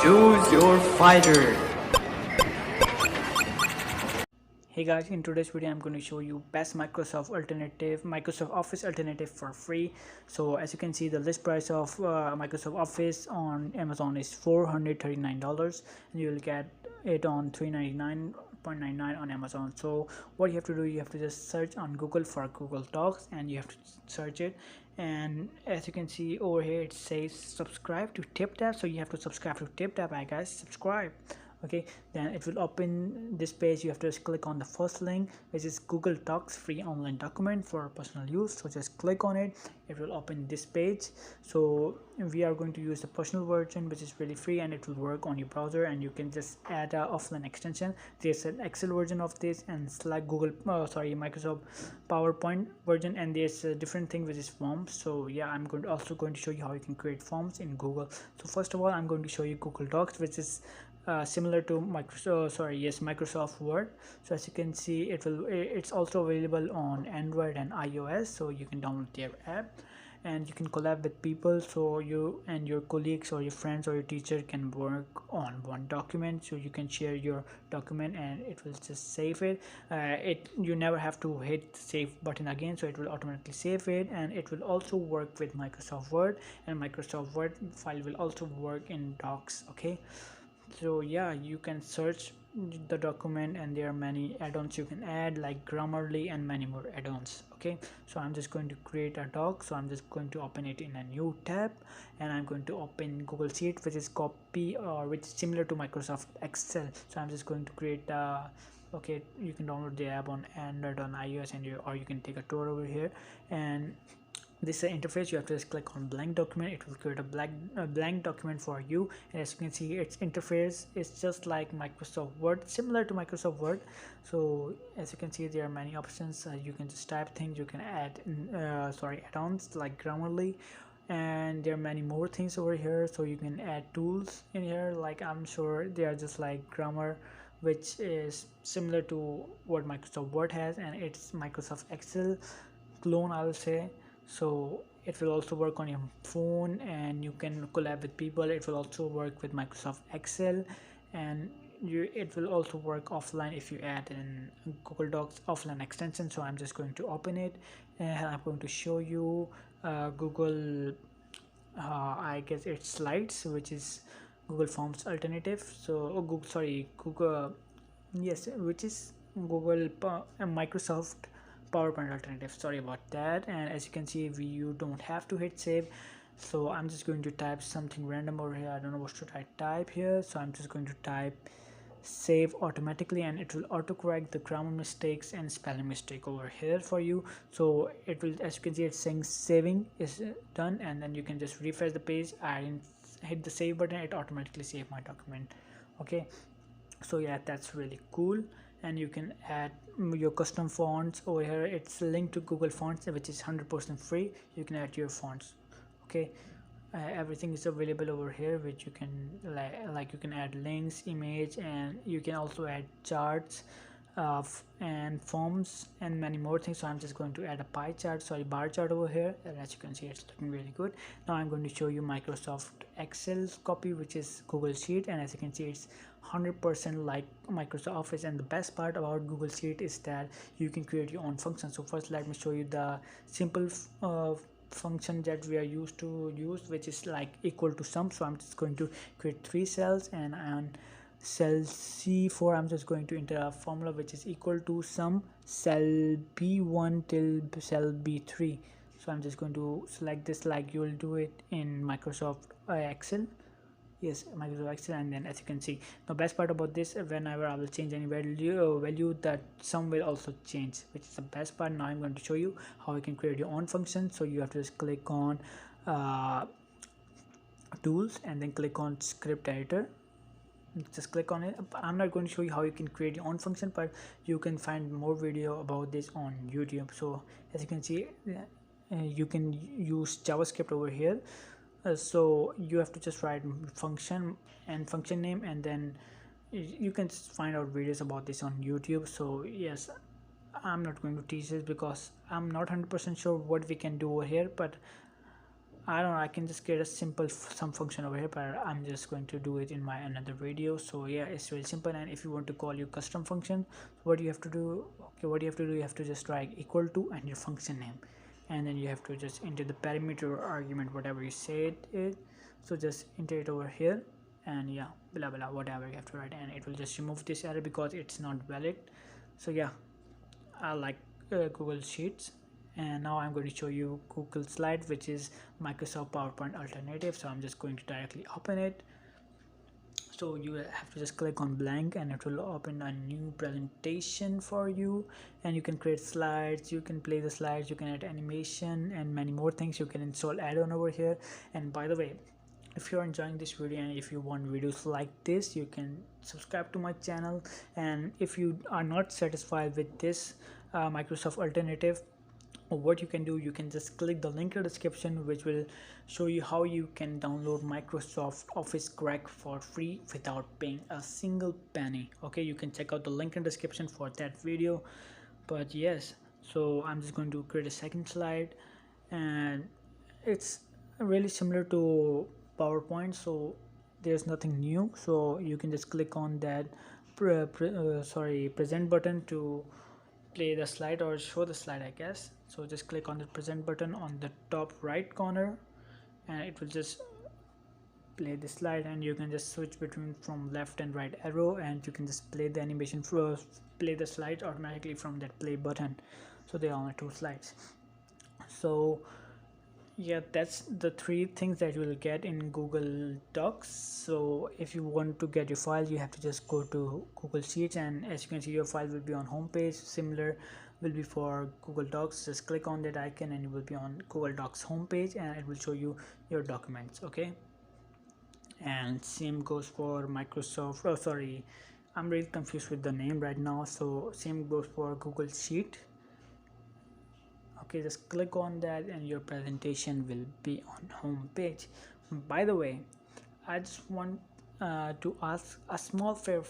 Choose your fighter. Hey guys, in today's video I'm going to show you best Microsoft Office alternative for free. So as you can see, the list price of Microsoft Office on Amazon is $439 and you will get it on $399.99 on Amazon. So what you have to do, you have to just search on Google for Google Docs and you have to search it. And as you can see over here, it says subscribe to TipTap, so you have to subscribe to TipTap. Guys, subscribe. Okay, then it will open this page. You have to just click on the first link, which is Google Docs free online document for personal use. So just click on it, it will open this page. So we are going to use the personal version, which is really free, and it will work on your browser, and you can just add a offline extension. There's an Excel version of this, and it's like Microsoft PowerPoint version, and there's a different thing which is forms. So yeah, I'm also going to show you how you can create forms in Google. So first of all, I'm going to show you Google Docs, which is similar to Microsoft Word. So as you can see, it's also available on Android and iOS, so you can download their app and you can collab with people, so you and your colleagues or your friends or your teacher can work on one document. So you can share your document and it will just save it. You never have to hit the save button again, so it will automatically save it, and it will also work with Microsoft Word, and Microsoft Word file will also work in Docs. Okay, so yeah, you can search the document and there are many add-ons you can add, like Grammarly and many more add-ons. Okay, so I'm just going to create a doc. So I'm just going to open it in a new tab, and I'm going to open Google Sheet, which is which is similar to Microsoft Excel. So I'm just going to create okay, you can download the app on Android, on iOS, and or you can take a tour over here. And this interface, you have to just click on blank document. It will create a blank document for you, and as you can see, its interface is just like Microsoft Word, similar to Microsoft Word. So as you can see, there are many options. You can just type things, you can add add-ons like Grammarly, and there are many more things over here. So you can add tools in here, like I'm sure they are just like Grammar, which is similar to what Microsoft Word has, and it's Microsoft Excel clone, I will say. So it will also work on your phone and you can collab with people. It will also work with Microsoft Excel, and it will also work offline if you add in Google Docs offline extension. So I'm just going to open it and I'm going to show you Google I guess it's Slides, which is Google Forms alternative. So Google, yes, which is Microsoft PowerPoint alternative. Sorry about that. And as you can see, you don't have to hit save. So I'm just going to type something random over here. I don't know what should I type here, so I'm just going to type save automatically, and it will autocorrect the grammar mistakes and spelling mistake over here for you. So it will, as you can see, it's saying saving is done, and then you can just refresh the page. I didn't hit the save button, it automatically saved my document. Okay, so yeah, that's really cool. And you can add your custom fonts over here. It's linked to Google Fonts, which is 100% free. You can add your fonts. Okay, everything is available over here, which you can like you can add links, image, and you can also add charts and forms and many more things. So I'm just going to add a bar chart over here, and as you can see, it's looking really good. Now I'm going to show you Microsoft Excel's copy, which is Google Sheet, and as you can see, it's 100% like Microsoft Office. And the best part about Google Sheet is that you can create your own function. So first, let me show you the simple function that we are used to use, which is like equal to sum. So I'm just going to create 3 cells, and on cell C4 I'm just going to enter a formula which is equal to sum cell B1 till cell B3. So I'm just going to select this like you will do it in Microsoft Excel. Yes, Microsoft Excel. And then as you can see, the best part about this, whenever I will change any value, that sum will also change, which is the best part. Now I'm going to show you how you can create your own function. So you have to just click on tools and then click on script editor. Just click on it. I'm not going to show you how you can create your own function, but you can find more video about this on YouTube. So as you can see, you can use JavaScript over here. So you have to just write function and function name, and then you can just find out videos about this on YouTube. So yes, I'm not going to teach this because I'm not 100% sure what we can do over here, but I don't know, I can just create a simple some function over here, but I'm just going to do it in my another video. So yeah, it's really simple. And if you want to call your custom function, what you have to do, okay, what you have to do, you have to just write equal to and your function name, and then you have to just enter the parameter or argument, whatever you say it is. So just enter it over here, and yeah, blah blah, whatever you have to write, and it will just remove this error because it's not valid. So yeah, I like Google Sheets. And now I'm going to show you Google Slide, which is Microsoft PowerPoint alternative. So I'm just going to directly open it. So you have to just click on blank and it will open a new presentation for you, and you can create slides, you can play the slides, you can add animation and many more things. You can install add-on over here. And by the way, if you're enjoying this video and if you want videos like this, you can subscribe to my channel. And if you are not satisfied with this Microsoft alternative, what you can do, you can just click the link in the description, which will show you how you can download Microsoft Office Crack for free without paying a single penny. Okay, you can check out the link in the description for that video. But yes, so I'm just going to create a second slide, and it's really similar to PowerPoint, so there's nothing new. So you can just click on that present button to play the slide or show the slide, I guess. So just click on the present button on the top right corner, and it will just play the slide, and you can just switch between from left and right arrow, and you can just play the animation play the slide automatically from that play button. So there are only two slides. So yeah, that's the three things that you will get in Google Docs. So if you want to get your file, you have to just go to Google Sheets, and as you can see, your file will be on home page. Similar will be for Google Docs. Just click on that icon and you will be on Google Docs home page, and it will show you your documents. Okay, and same goes for Microsoft. Oh sorry, I'm really confused with the name right now. So same goes for Google Sheet. Okay, just click on that and your presentation will be on home page. By the way, I just want to ask a small favor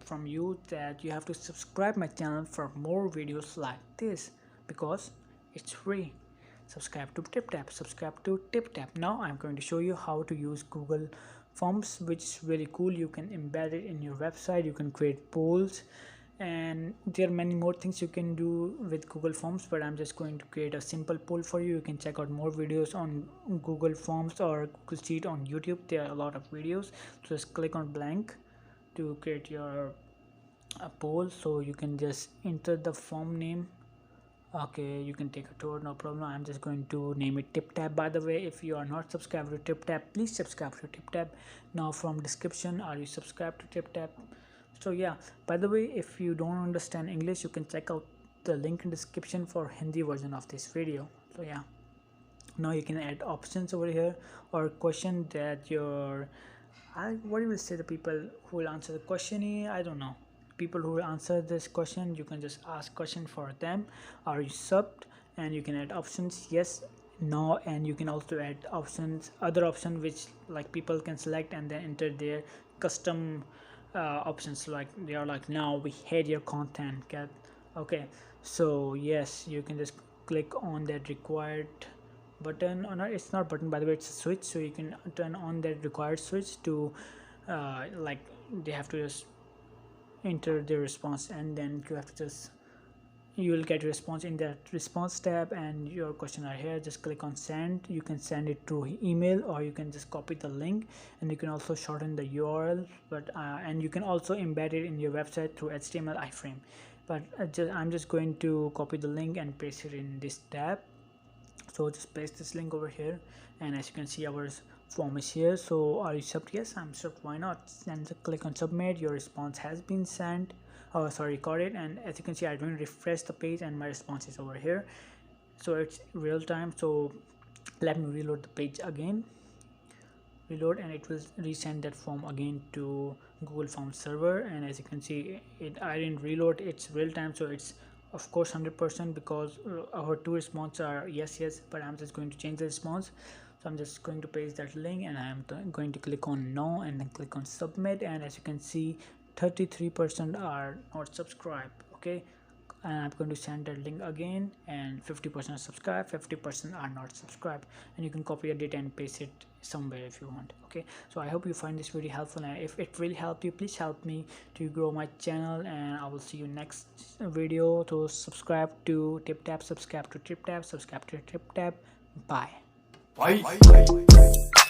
from you, that you have to subscribe my channel for more videos like this, because it's free. Subscribe to TipTap. Now I'm going to show you how to use Google Forms, which is really cool. You can embed it in your website, you can create polls, and there are many more things you can do with Google Forms, but I'm just going to create a simple poll for you. You can check out more videos on Google Forms or Google Sheet on YouTube. There are a lot of videos. So just click on blank to create your poll. So you can just enter the form name. Okay, you can take a tour, no problem. I'm just going to name it TipTap. By the way, if you are not subscribed to TipTap, please subscribe to TipTap. Now from description, are you subscribed to TipTap? So yeah, by the way, if you don't understand English, you can check out the link in description for Hindi version of this video. So yeah, now you can add options over here, or question that your what do you say, the people who will answer the question, I don't know, people who will answer this question, you can just ask question for them. Are you subbed? And you can add options yes, no, and you can also add options, other option, which like people can select and then enter their custom options, like they are like, now we hate your content, get. Okay, so yes, you can just click on that required button, or not, it's not button, by the way, it's a switch. So you can turn on that required switch to like they have to just enter their response, and then you have to just, you will get a response in that response tab, and your question are here. Just click on send. You can send it through email, or you can just copy the link, and you can also shorten the URL, but and you can also embed it in your website through HTML iframe. But I'm just going to copy the link and paste it in this tab. So just paste this link over here, and as you can see, our form is here. So are you subbed? Yes, I'm subbed. Why not? And just click on submit. Your response has been sent, oh sorry, recorded, and as you can see, I'm going to refresh the page and my response is over here. So it's real time. So let me reload the page again, reload, and it will resend that form again to Google Forms server. And as you can see, I didn't reload, it's real time, so it's of course 100%, because our two responses are yes, but I'm just going to change the response. So I'm just going to paste that link, and I'm going to click on no, and then click on submit, and as you can see, 33% are not subscribed. Okay, and I'm going to send that link again, and 50% subscribe, 50% are not subscribed, and you can copy the data and paste it somewhere if you want. Okay, so I hope you find this video helpful, and if it really helped you, please help me to grow my channel, and I will see you next video. So subscribe to TipTap, subscribe to TipTap, subscribe to TipTap. Bye. Bye.